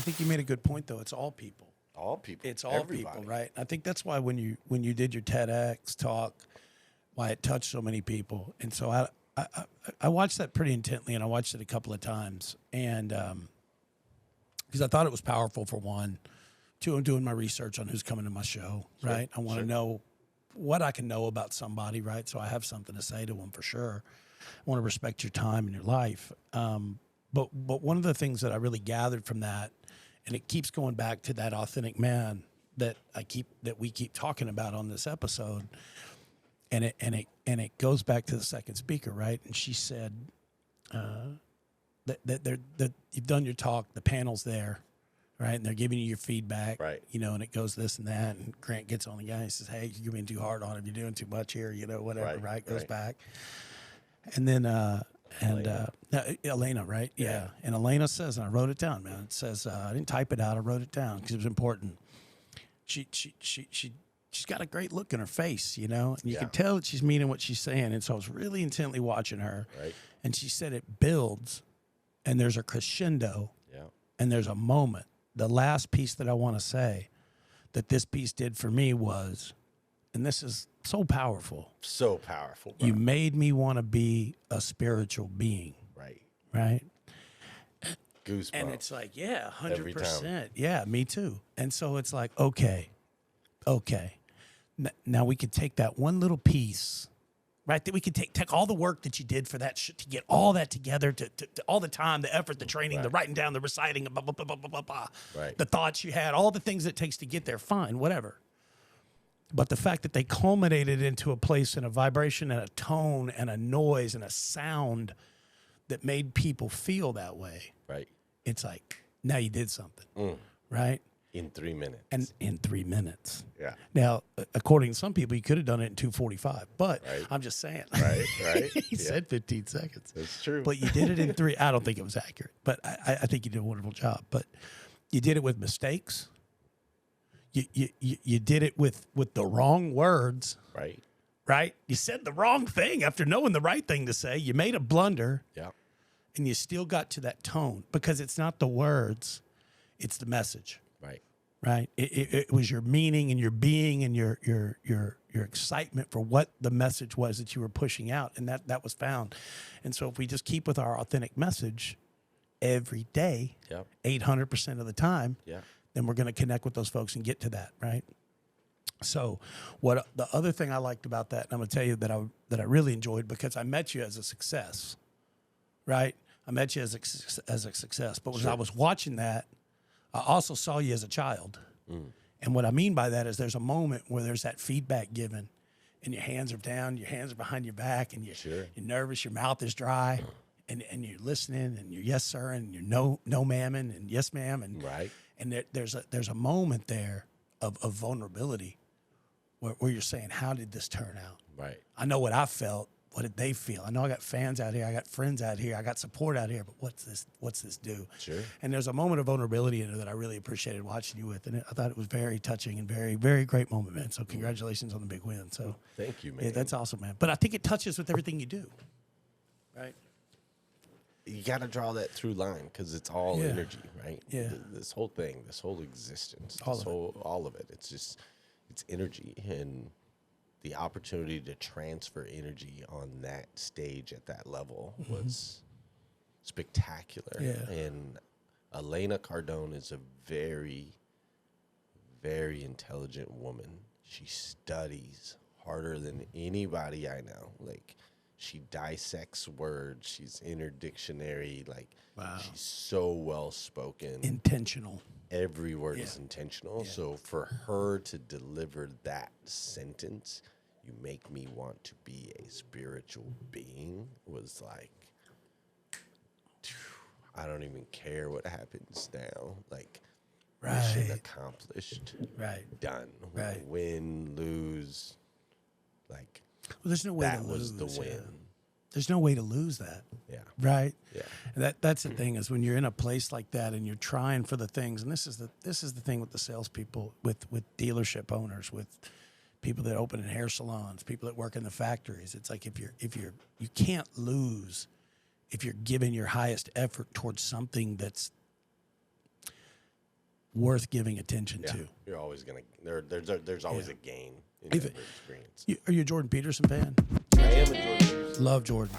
think you made a good point, though. It's all people. All people. It's all Everybody. people, right? I think that's why when you did your TEDx talk, why it touched so many people. And so I watched that pretty intently, and I watched it a couple of times, and because I thought it was powerful for one. Two, I'm doing my research on who's coming to my show, right? I want to know what I can know about somebody, right? So I have something to say to them for sure. I want to respect your time and your life. But one of the things that I really gathered from that, and it keeps going back to that authentic man that we keep talking about on this episode, and it goes back to the second speaker, right? And she said that you've done your talk, the panel's there, right? And they're giving you your feedback, right? And it goes this and that. And Grant gets on the guy and says, "Hey, you're being too hard on him. You're doing too much here, whatever." Right? Goes back, and then Elena, right? Yeah. And Elena says, and I wrote it down, man. It says I didn't type it out. I wrote it down because it was important. She's got a great look in her face, and you can tell that she's meaning what she's saying. And so I was really intently watching her, right? And she said it builds, and there's a crescendo, and there's a moment. The last piece that I want to say that this piece did for me was, and this is so powerful. So powerful. Bro. You made me want to be a spiritual being. Right? Goosebumps. And it's like, 100%. Yeah, me too. And so it's like, okay. Now we could take that one little piece, right? That we could take all the work that you did for that to get all that together, to all the time, the effort, the training, the writing down, the reciting, blah, blah, blah, blah, blah, blah, the thoughts you had, all the things it takes to get there, fine, whatever. But the fact that they culminated into a place and a vibration and a tone and a noise and a sound that made people feel that way. Right. It's like, now you did something, right? In 3 minutes. And in 3 minutes. Yeah. Now, according to some people, you could have done it in 2:45, but I'm just saying. Right. He said 15 seconds. That's true. But you did it in 3. I don't think it was accurate, but I think you did a wonderful job. But you did it with mistakes. You did it with the wrong words. Right? You said the wrong thing after knowing the right thing to say. You made a blunder. Yeah. And you still got to that tone because it's not the words, it's the message. Right. It was your meaning and your being and your excitement for what the message was that you were pushing out, and that was found. And so if we just keep with our authentic message every day, 800% of the time, then we're going to connect with those folks and get to that, right? So what the other thing I liked about that, and I'm going to tell you that I really enjoyed, because I met you as a success, right? I met you as a success, but when I was watching that, I also saw you as a child. And what I mean by that is there's a moment where there's that feedback given, and your hands are down, your hands are behind your back, and you're nervous, your mouth is dry, and you're listening, and you're yes, sir, and you're no ma'am-ing, and yes, ma'am. And there's a moment there of vulnerability where you're saying, how did this turn out? I know what I felt. What did they feel? I know I got fans out here. I got friends out here. I got support out here. But what's this do? And there's a moment of vulnerability in it that I really appreciated watching you with. And I thought it was very touching and very, very great moment, man. So congratulations on the big win. So thank you, man. Yeah, that's awesome, man. But I think it touches with everything you do, right? You got to draw that through line because it's all energy, right? Yeah. This whole thing, this whole existence, all of it. It's energy, and the opportunity to transfer energy on that stage at that level was spectacular. And Elena Cardone is a very, very intelligent woman. She studies harder than anybody I know. Like, she dissects words. She's in her dictionary. Like, she's so well spoken. Intentional. Every word is intentional. So for her to deliver that sentence, you make me want to be a spiritual being, was like, I don't even care what happens now. Like, mission accomplished. Done. Win, lose. Like, well, there's no way that to was lose, the win. There's no way to lose that. Right? And that's the thing, is when you're in a place like that and you're trying for the things, and this is the thing with the salespeople, with dealership owners, with people that open in hair salons, people that work in the factories. It's like you can't lose if you're giving your highest effort towards something that's worth giving attention to. You're always gonna there's always a gain in every experience. Are you a Jordan Peterson fan? I am a Jordan Peterson. Love Jordan.